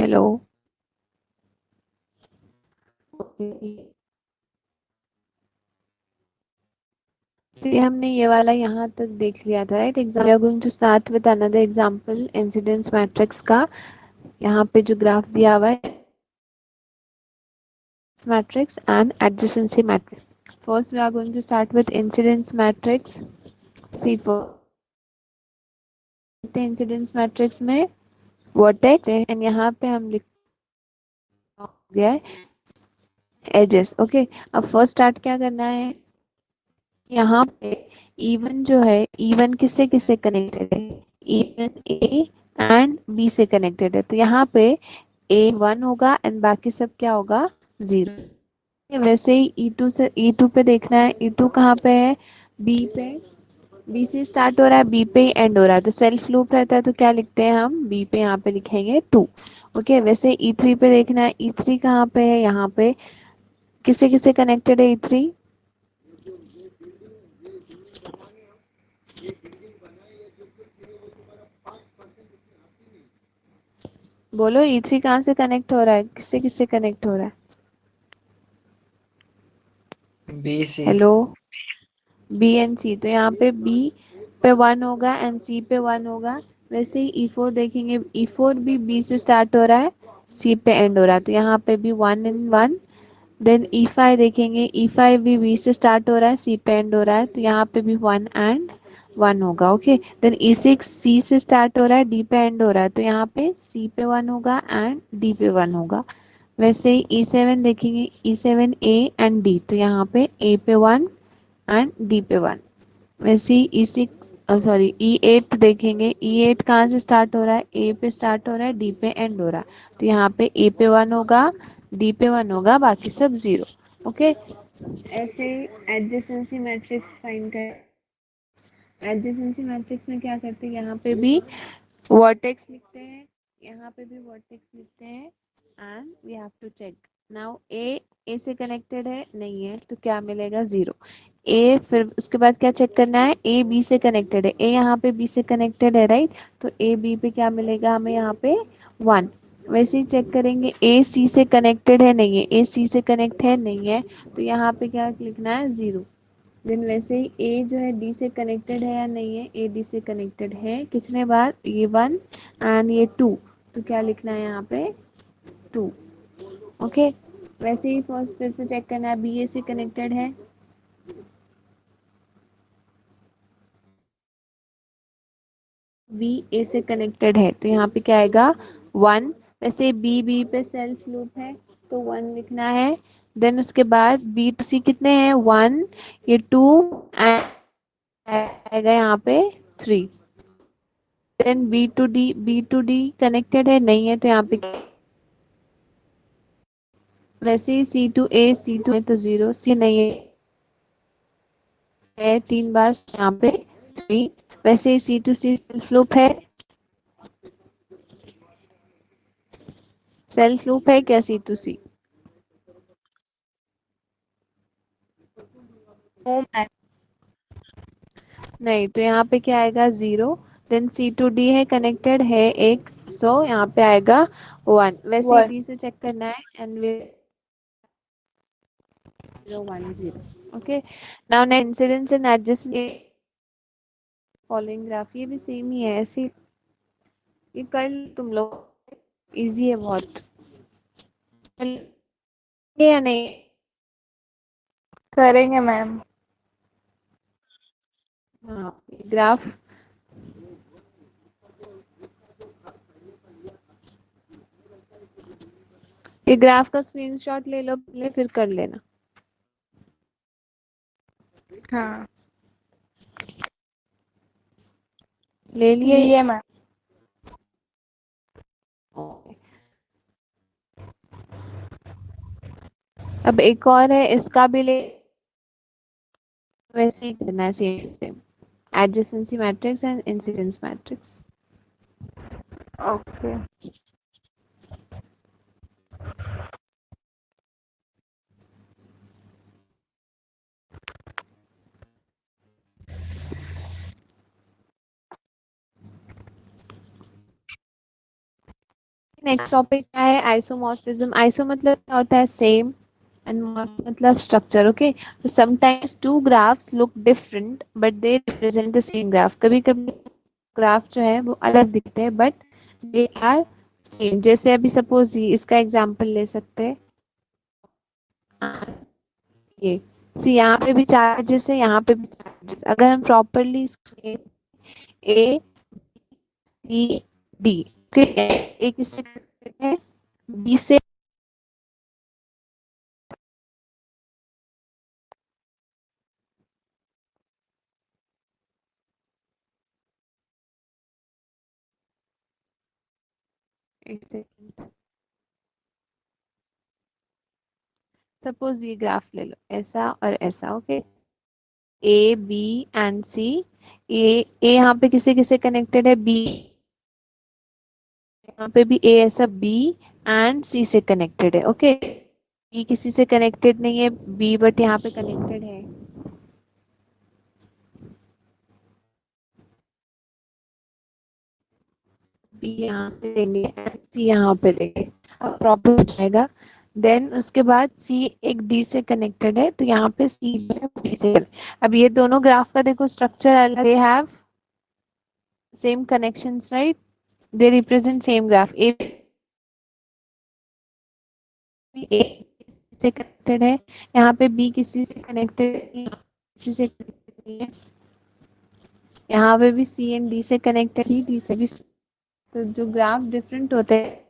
Hello. से हमने ये वाला यहाँ तक देख लिया था, right. Exam we are going to start with another example incidence matrix का। यहाँ पे जो ग्राफ दिया हुआ है matrix and adjacency matrix. First we are going to start with incidence matrix C4। Incidence matrix में वर्टेक्स एंड यहाँ पे हम लिख गया है एजेस। ओके, अब फर्स्ट स्टार्ट क्या करना है, यहाँ पे E1 जो है, E1 किससे किससे कनेक्टेड है, E1 A एंड B से कनेक्टेड है, तो यहाँ पे A 1 होगा एंड बाकी सब क्या होगा, 0। वैसे ही E2 से E2 पे देखना है, E2 कहाँ पे है, B पे। B से स्टार्ट हो रहा है, B पे एंड हो रहा है, तो सेल्फ लूप रहता है, तो क्या लिखते हैं हम, B पे यहाँ पे लिखेंगे 2। ओके, वैसे E3 पे देखना है, E3 कहाँ पे है, यहाँ पे किससे किससे कनेक्टेड है E3, बोलो E3 कहाँ से कनेक्ट हो रहा है, किससे किससे कनेक्ट हो रहा है, BC। हेलो। बी एंड सी, तो यहाँ पे बी पे 1 होगा एंड सी पे 1 होगा। वैसे ही E4 देखेंगे, E4 भी बी से स्टार्ट हो रहा है, सी पे एंड हो रहा है, तो यहाँ पे भी 1 एंड 1। देन E5 देखेंगे, E5 भी बी से स्टार्ट हो रहा है, सी पे एंड हो रहा है, तो यहाँ पे भी 1 एंड 1 होगा। ओके, देन E6 सी से स्टार्ट हो रहा है, डी पे एंड हो रहा है, तो यहाँ पे सी पे 1 होगा एंड डी पे 1 होगा। वैसे ही E7 देखेंगे, E7 ए एंड डी, तो यहाँ पे ए पे 1 एंड डी पे 1। वैसे ही E6 सॉरी E8 देखेंगे, E8 कहाँ से स्टार्ट हो रहा है, ए पे स्टार्ट हो रहा है, डी पे एंड हो रहा है, तो यहाँ पे ए पे 1 होगा, डी पे 1 होगा, बाकी सब 0। ओके, ऐसे एडजेसेंसी मैट्रिक्स फाइंड कर। एडजेसेंसी मैट्रिक्स में क्या करते हैं, यहाँ पे भी वर्टेक्स लिखते हैं, यहाँ पे भी वर्टेक्स लिखते हैं and we have to check. Now A से कनेक्टेड है, नहीं है, तो क्या मिलेगा, 0। ए, फिर उसके बाद क्या चेक करना है, ए बी से कनेक्टेड है, ए यहाँ पे बी से कनेक्टेड है, राइट, तो ए बी पे क्या मिलेगा हमें, यहाँ पे 1। वैसे ही चेक करेंगे, ए सी से कनेक्टेड है, नहीं है, ए सी से कनेक्ट है, नहीं है, तो यहाँ पे क्या लिखना है, 0। देन वैसे ही ए जो है डी से कनेक्टेड है या नहीं है, ए डी से कनेक्टेड है, कितने बार, ये 1 एंड ये 2, तो क्या लिखना है यहाँ पे, 2। ओके, वैसे ही फर्स्ट फिर से चेक करना है, बी ए से कनेक्टेड है, बी ए से कनेक्टेड है, तो यहाँ पे क्या आएगा, 1। वैसे बी पे सेल्फ लूप है, तो 1 लिखना है। देन उसके बाद बी टू सी कितने हैं, 1, ये 2 एंड आएगा यहाँ पे 3। Then B to D connected है, नहीं है, तो यहाँ पे वैसे ही सी टू है, तो 0, सी नहीं है 3 बार, यहाँ पे 3। वैसे ही C2C सेल्फ लूप है, सेल्फ लूप है क्या C2C, नहीं, तो यहाँ पे क्या आएगा, 0। देन C2D है, कनेक्टेड है एक, सो यहाँ पे आएगा 1। वैसे ही 1 D से चेक करना है and way 0 1 0। Okay, now next incidence and adjust following graph, ये भी सेम ही है, ऐसे ये कर तुम लोग, इजी है बहुत, या नहीं। करेंगे मैम। हाँ, ग्राफ ये ग्राफ का स्क्रीनशॉट ले लो पहले, फिर कर लेना। हाँ, ले लिए। लिए मैम। अब एक और है, इसका भी ले, वैसे ही करना है, same same, adjacency matrix and incidence matrix. Okay. Next topic क्या है, आइसोमॉर्फिज्म। आइसो मतलब क्या होता है, सेम, एंड मॉर्फ मतलब structure. Okay, sometimes two graphs look different but they represent the same graph. कभी कभी ग्राफ जो है वो अलग दिखते हैं बट दे आर सेम। जैसे अभी सपोज इसका एग्जांपल ले सकते हैं, ये सी यहाँ पे भी चार्जेस है, यहाँ पे भी चार्जेस। अगर हम प्रॉपरली ए सी डी, एक इससे है, बी से एक सेकंड, सपोज ये ग्राफ ले लो, ऐसा और ऐसा। ओके, ए बी एंड सी। ए यहाँ पे किसे किसे कनेक्टेड है, बी, यहाँ पे भी ए ऐसा बी एंड सी से कनेक्टेड है। ओके, बी किसी से कनेक्टेड नहीं है, बी बट यहाँ पे कनेक्टेड है। बी यहाँ पे देंगे एंड सी यहाँ पे देंगे, अब प्रॉब्लम हो जाएगा। देन उसके बाद सी एक डी से कनेक्टेड है, तो यहाँ पे सी जो है डी से। अब ये दोनों ग्राफ का देखो स्ट्रक्चर अलग, they have same connections right, they represent same graph. A से कनेक्टेड है, यहाँ पे बी किसी से कनेक्टेड, किसी से connected नहीं है, यहाँ पे भी सी एंड डी से कनेक्टेड ही, डी से भी। तो जो ग्राफ डिफरेंट होते हैं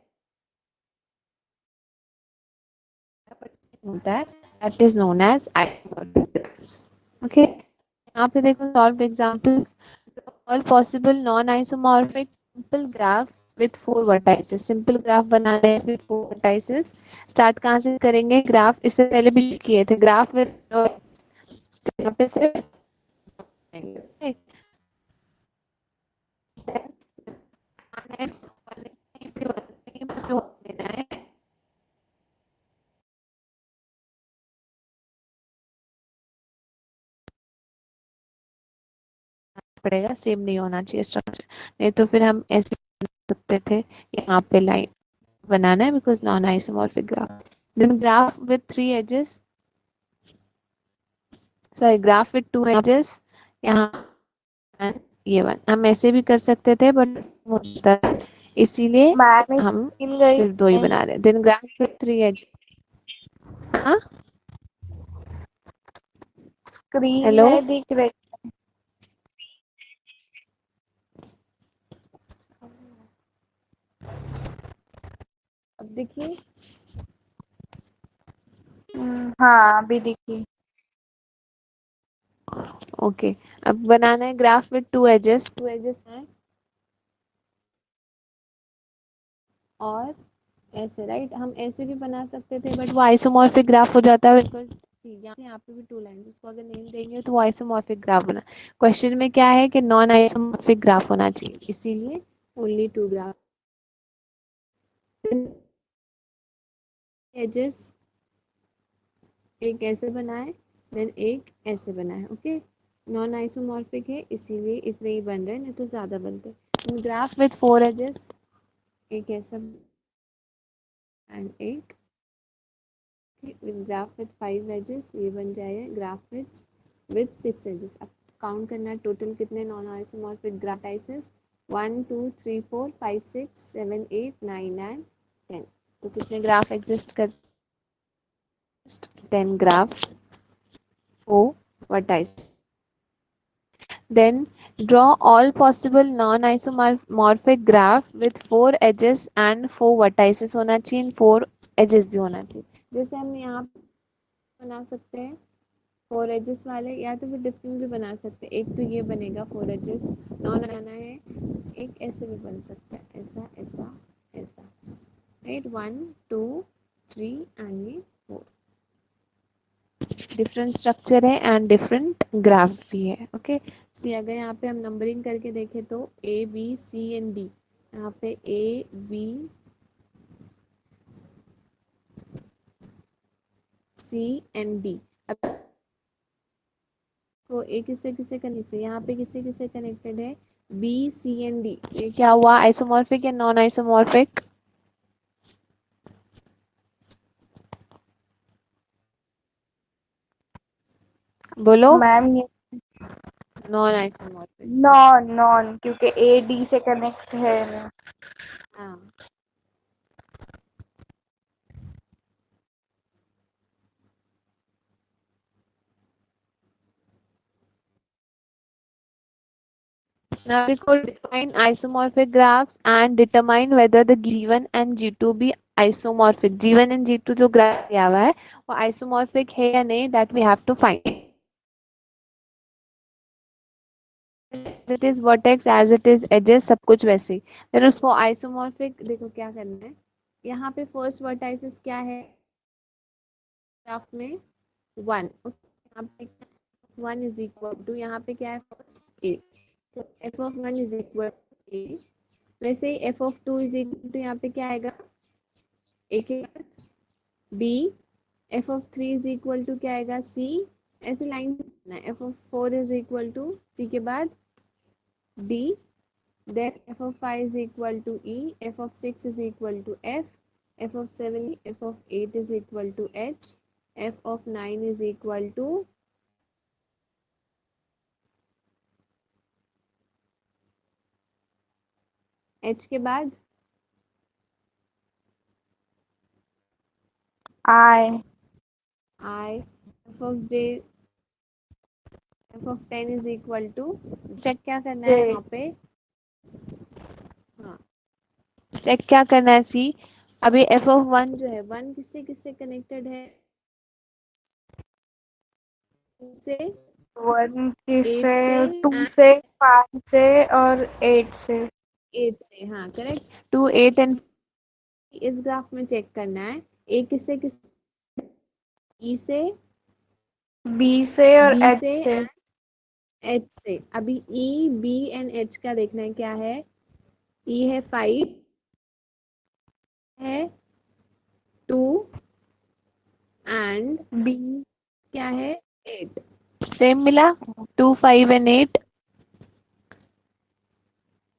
होता है, that is known as isomorphism. Okay, यहाँ पे देखो solve examples. All possible non isomorphic simple graphs with four vertices. Simple graph बनाने हैं विथ फोर वर्टाइसेस। स्टार्ट कहाँ से करेंगे, ग्राफ इससे पहले भी किए थे, ग्राफ विथ यहाँ पे सिर्फ पड़ेगा, सेम नहीं होना चाहिए स्ट्रक्चर, नहीं तो फिर हम ऐसे सकते थे, यहाँ पे लाइन बनाना है because non isomorphic graph. Then graph with three edges, sorry graph with two edges, यहाँ and ये वन। हम ऐसे भी कर सकते थे बट होता है, इसीलिए मैम हम स्क्रीन गई सिर्फ दो ही है। बना रहे हैं। Then graph with three edges, हाँ स्क्रीन हेलो, नहीं दिख रही। अब देखिए, हाँ अभी दिखी। ओके अब बनाना है graph with two edges. Two edges है और ऐसे राइट, हम ऐसे भी बना सकते थे बट वो आइसोमॉर्फिक ग्राफ हो जाता है बिकॉज यहाँ पे भी टू लाइन, उसको अगर नेम देंगे तो वो आइसोमॉर्फिक ग्राफ बना। क्वेश्चन में क्या है कि नॉन आइसोमॉर्फिक ग्राफ होना चाहिए, इसीलिए ओनली टू ग्राफ। एजेस एक ऐसे बना है, देन एक ऐसे बना है। ओके, नॉन आइसोमॉर्फिक है इसीलिए इतने ही बन रहे हैं, नहीं तो ज्यादा बनते। ग्राफ विथ फोर एजेस, एक ऐसा एंड एक ग्राफ विथ फाइव एजेस, ये बन जाएगा ग्राफ विथ सिक्स एजेस। अब काउंट करना है टोटल कितने नॉन आइसोमॉर्फिक ग्राफ टाइसेस, 1 2 3 4 5 6 7 8 9 10। तो कितने ग्राफ एग्जिस्ट कर, 10 graphs O vertices. Then draw all possible non-isomorphic graph with four edges and four vertices होना चाहिए, four edges भी होना चाहिए। जैसे हम यहाँ बना सकते हैं फोर एजेस वाले, या तो फिर डिफरेंट भी बना सकते हैं। एक तो ये बनेगा फोर एजेस नॉन आना है, एक ऐसे भी बन सकता है, ऐसा ऐसा ऐसा, राइट, 1 2 3 एंड ये फोर। डिफरेंट स्ट्रक्चर है एंड डिफरेंट ग्राफ भी है। ओके, सी अगर यहाँ पे हम नंबरिंग करके देखें तो A B C and D, यहाँ पे A B C and D. अब तो ए किससे किससे कनेक्टेड से, यहाँ पे किससे किससे कनेक्टेड है, बी सी एंड डी। ये क्या हुआ, आइसोमॉर्फिक या नॉन आइसोमॉर्फिक, बोलो। मैम ये नॉन आइसोमॉर्फिक। नॉन नॉन क्योंकि ए डी से कनेक्ट है ना। हाँ। Now we could define isomorphic graphs and determine whether the G1 and G2 be isomorphic. G1 and G2 जो ग्राफ दिया हुआ है वो isomorphic है या नहीं, that we have to find. As it is vertex, as it is edges, सब कुछ वैसे ही। फिर उसको isomorphic देखो क्या करना है। यहाँ पे फर्स्ट वर्टाइसिस क्या है ग्राफ में, 1। यहाँ पे 1 इज इक्वल टू, यहाँ पे क्या है फर्स्ट ए, तो F of 1 is equal to A. वैसे ही F of 2 is equal to यहाँ पे क्या आएगा ए के बाद B, F of 3 is equal to क्या आएगा सी। ऐसे line F of 4 is equal to C के बाद D, then f of 5 is equal to e, f of 6 is equal to f, f of 7, f of 8 is equal to h, f of 9 is equal to h के बाद आई I, f of j, f of 10 is equal to, check क्या करना है जे। यहाँ पे, हाँ check क्या करना है सी। अभी f of 1 जो है 1 किससे किससे कनेक्टेड है, 2 से, 1 से, 8 से 2 एंड से, 5 से और 8 से। 8 से, हाँ करेक्ट। 2 8 एंड इस ग्राफ में चेक करना है ए किससे किस, ई से, बी से और बी एच से से। एंड एच से। अभी ई बी एंड एच का देखना है क्या है, ई है 5, है 2 एंड बी। क्या है 8। सेम मिला, 2 5 एंड 8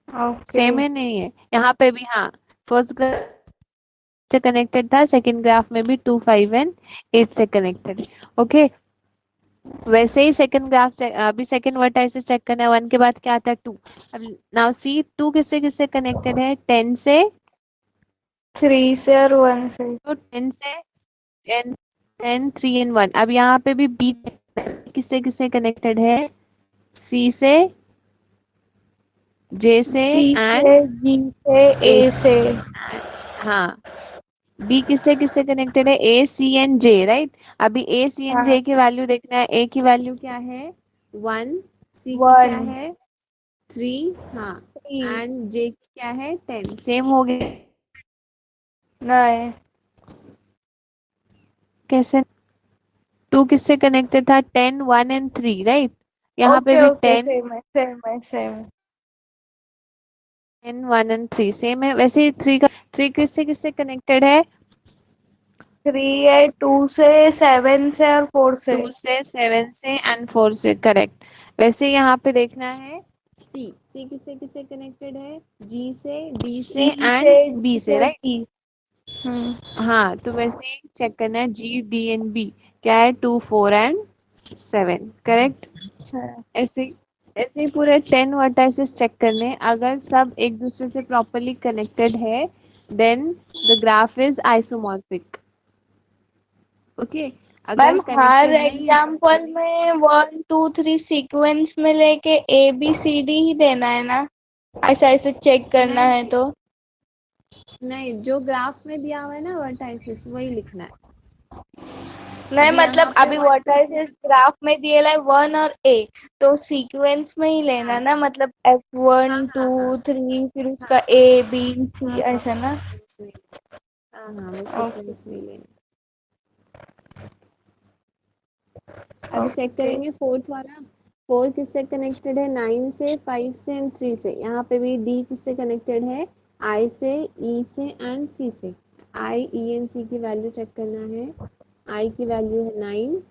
ओके। सेम है नहीं है, यहाँ पे भी हाँ फर्स्ट ग्राफ से कनेक्टेड था, सेकंड ग्राफ में भी 2 5 एंड 8 से कनेक्टेड। ओके, वैसे ही सेकंड ग्राफ अभी सेकंड वर्टाइसिस चेक करना है, 1 के बाद क्या आता है 2। अब नाउ सी 2 किससे किससे कनेक्टेड है, 10 से, 3 से और 1 से। तो 10 से 10 10 3 एंड 1। अब यहाँ पे भी बी किससे किससे कनेक्टेड है, सी से, जे से सी एंड से, जी से, ए ए से। से। हाँ, बी किससे किससे कनेक्टेड है, ए सी एंड जे, राइट। अभी ए सी एंड हाँ। जे की वैल्यू देखना है, ए की वैल्यू क्या है 1, सी की क्या 1 है 3, हाँ 3। एंड जे की क्या है 10। सेम हो गया नहीं। कैसे, 2 किससे कनेक्टेड था 10 1 एंड 3, राइट। यहाँ पे ओके भी ओके, 10 सेम है सेम है सेम। 10 1 एंड 3 सेम है। वैसे ही 3 का 3 किससे किससे कनेक्टेड है, 3 है 2 से, 7 से और 4 से। 2 से 7 से एंड 4 से, करेक्ट। वैसे यहाँ पे देखना है सी, सी किससे किससे कनेक्टेड है, जी से, डी से ई से, एंड जी बी से, से, राइट। बी। हम्म। हाँ तो वैसे ही चेक करना है जी डी एंड बी क्या है 2 4 एंड 7, करेक्ट। अच्छा। ऐसे ऐसे ही पूरे 10 वर्टाइसेस चेक करने हैं। अगर सब एक दूसरे से प्रॉपरली कनेक्टेड है then the graph is isomorphic. Okay, अगर मैम हर कनेक्टेड नहीं है एग्जाम्पल प्रॉपरली, में 1 2 3 सीक्वेंस में लेके ए बी सी डी ही देना है ना, ऐसा ऐसे चेक करना नहीं है तो। नहीं, जो ग्राफ में दिया हुआ है ना वर्टाइसिस वही लिखना है। नहीं अभी मतलब यहाँ पे अभी 1 2 व्हाट इज 3, ग्राफ में दिए है 1 और ए, तो सीक्वेंस में ही लेना हाँ ना, मतलब हाँ F1 हाँ 2 3 फिर हाँ उसका हाँ ए बी हाँ सी हाँ ऐसा ना। सीक्वेंस में, हाँ हाँ वो ओके सीक्वेंस में लेना। अभी चेक ओके। करेंगे फोर्थ वाला। 4 किससे कनेक्टेड है, 9 से, 5 से एंड 3 से। यहाँ पे भी डी किससे कनेक्टेड है, आई से, ई से एंड सी से। आई ई एंड सी की वैल्यू चेक करना है। आई की वैल्यू है 9,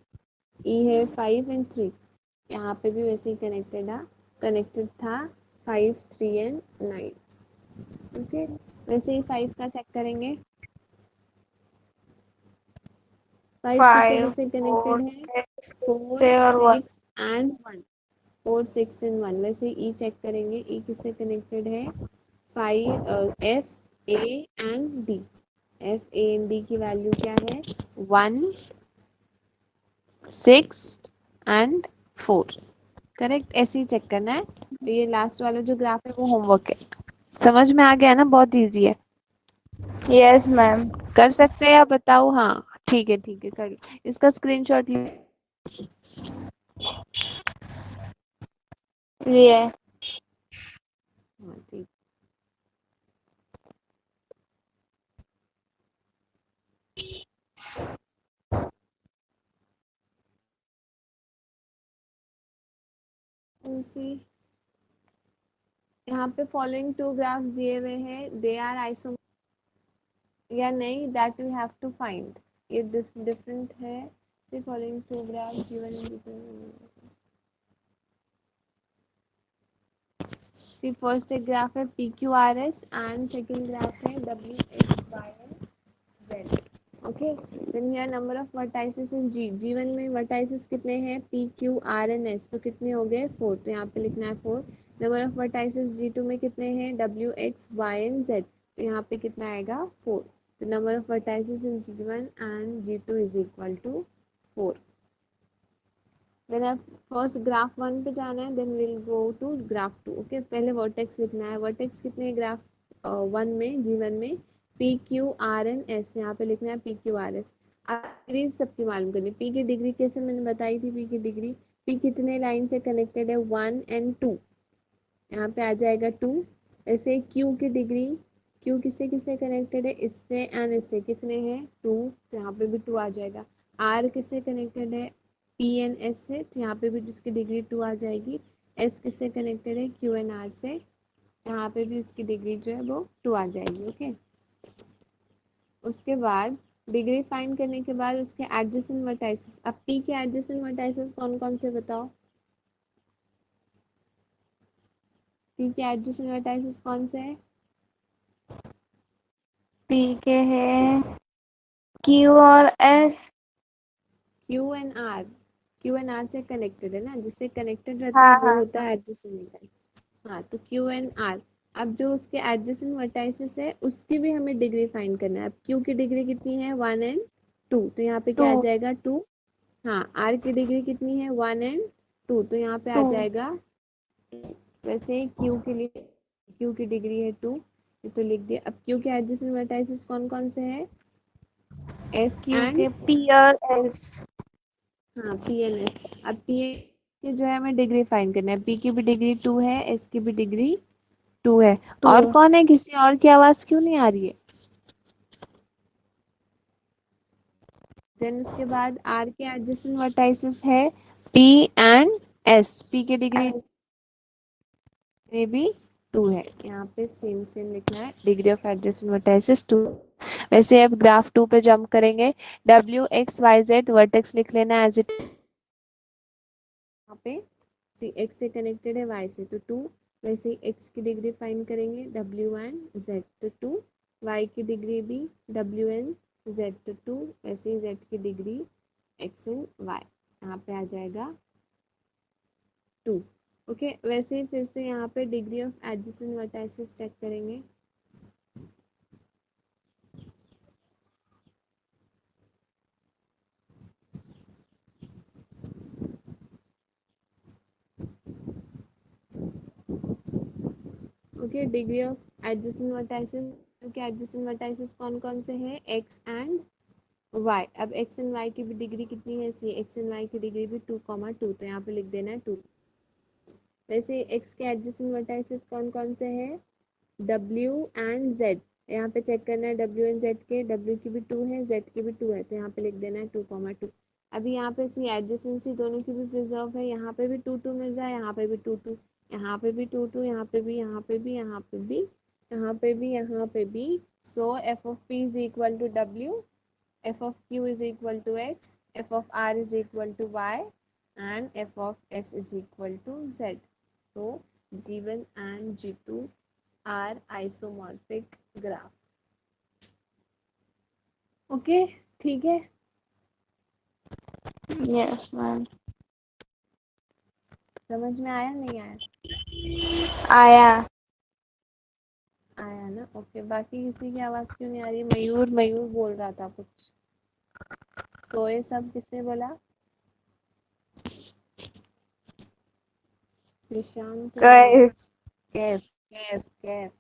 ई है 5 एंड 3। यहाँ पे भी वैसे ही कनेक्टेड था 5 3 एंड 9। ओके, वैसे ही 5 का चेक करेंगे। 5 किससे 5 किससे कनेक्टेड 4 है, 6 4 से और 1। 6 एंड 1, 4 6 एंड 1। वैसे ई चेक करेंगे, ई किससे कनेक्टेड है, 5 F A and D. F A and D की वैल्यू क्या है, 1 6 एंड 4। करेक्ट, ऐसे ही चेक करना है। तो ये लास्ट वाला जो ग्राफ है वो होमवर्क है। समझ में आ गया ना, बहुत इजी है। Yes ma'am. कर सकते हैं या बताओ, हाँ ठीक है ठीक है, कर लो। इसका स्क्रीनशॉट ले। ये हाँ ठीक। सी यहाँ पे फॉलोइंग टू ग्राफ्स दिए हुए हैं, दे आर आइसो या नहीं, that we have to find. ये डिफरेंट है। Following two graphs given. See first एक ग्राफ है P Q R S and second graph है W X Y and Z. Okay, then here number of vertices in G. जी1 में vertices कितने हैं, P Q R N S, तो कितने हो गए 4, तो यहाँ पे लिखना है 4। नंबर ऑफ वर्टाइसेस जी2 में कितने हैं, W X Y and Z, तो यहाँ पे कितना आएगा 4। तो number of vertices in G one and G two is equal to 4। Then अब फर्स्ट ग्राफ 1 पे जाना है, then will go to graph 2। Okay, पहले वर्टेक्स लिखना है। वर्टेक्स कितने हैं ग्राफ 1 में, जी1 में, P Q R N S, यहाँ पे लिखना है पी क्यू आर एस। अब डिग्री सबकी मालूम करनी। पी की डिग्री कैसे मैंने बताई थी, पी की डिग्री, पी कितने लाइन से कनेक्टेड है, 1 एंड 2, यहाँ पे आ जाएगा 2। ऐसे क्यू की डिग्री, क्यू किससे किससे कनेक्टेड है, इससे एंड इससे, कितने हैं 2, तो यहाँ पे भी 2 आ जाएगा। आर किससे कनेक्टेड है, पी एन एस से, तो यहाँ पे भी इसकी डिग्री 2 आ जाएगी। एस किससे कनेक्टेड है, क्यू एन आर से, यहाँ पे भी उसकी डिग्री जो है वो 2 आ जाएगी। ओके, उसके बाद डिग्री फाइंड करने के बाद उसके एडजेसेंट वर्टाइसेस। अब पी के एडजेसेंट वर्टाइसेस कौन कौन से बताओ, पी के एडजेसेंट वर्टाइसेस कौन से है, पी के है क्यू और S. Q N R, Q N R से कनेक्टेड है ना, जिससे कनेक्टेड रहता है हाँ वो हाँ होता हाँ। है एडजेसेंट वर्टाइस। हाँ, तो क्यू एन आर। अब जो उसके एडजेसेंट वर्टाइसेस है उसकी भी हमें डिग्री फाइंड करना है। अब क्यू की डिग्री कितनी है, 1 एंड 2, तो यहाँ पे क्या आ 2 जाएगा 2। हाँ, आर की डिग्री कितनी है, 1 एंड 2, तो यहाँ पे आ 2। जाएगा। वैसे क्यू के लिए, क्यू की डिग्री है 2, ये तो लिख दिया। अब क्यू के एडजेसेंट वर्टाइसेस कौन कौन से हैं, एस क्यू एंड, के पी और एस। हाँ पी एन एस। अब पी एन की जो है हमें डिग्री फाइंड करना है। पी की भी डिग्री 2 है, एस की भी डिग्री 2 है। 2। और कौन है, किसी और की आवाज क्यों नहीं आ रही है। देन उसके बाद आर के एडजेसेंट वर्टाइसेस है पी एंड एस। पी की डिग्री भी 2 है, यहाँ पे सेम सेम लिखना है, डिग्री ऑफ एडजेसेंट वर्टाइसेस 2। वैसे अब ग्राफ 2 पे जंप करेंगे। W X Y Z vertex लिख लेना एज इट, यहाँ पे सी एक्स से कनेक्टेड है वाई से, तो 2। वैसे ही एक्स की डिग्री फाइंड करेंगे, डब्ल्यू एंड जेड, तो 2। वाई की डिग्री भी डब्ल्यू एंड जेड, तो 2। वैसे ही जेड की डिग्री एक्स एंड वाई, यहाँ पे आ जाएगा 2। ओके, वैसे ही फिर से यहाँ पे degree of adjacent vertices check करेंगे। Okay, degree of adjacent vertices के एडजेसेंट वर्टाइसेस कौन कौन से हैं, एक्स एंड वाई। अब एक्स एंड वाई की भी डिग्री कितनी है, सी एक्स एंड वाई की डिग्री भी 2, 2, तो यहाँ पे लिख देना है 2। वैसे एक्स के एडजेसेंट वर्टाइसेस कौन कौन से हैं, डब्ल्यू एंड जेड। यहाँ पे चेक करना है डब्ल्यू एंड जेड के, डब्ल्यू की भी 2 है, जेड की भी 2 है, तो यहाँ पे लिख देना है 2, 2। अभी यहाँ पे सी एडजेसेंसी दोनों की भी प्रिजर्व है, यहाँ पे भी 2, 2 मिल रहा है, यहाँ पे भी 2, 2, यहाँ पे भी 2, 2, यहाँ पे भी, यहाँ पे भी, यहाँ पे भी, यहाँ पे भी, यहाँ पे भी। So F of P is equal to W, f of q is equal to x, f of r is equal to y, and f of s is equal to z. So G1 and G2 are isomorphic graph. Okay, ठीक है। Yes ma'am. समझ में आया नहीं आया? आया। आया ना, ओके। बाकी किसी की आवाज क्यों नहीं आ रही? मयूर, मयूर बोल रहा था कुछ। सोए सब किसने बोला? प्रशांत ने बोला। गाइस कैफ कैफ कैफ।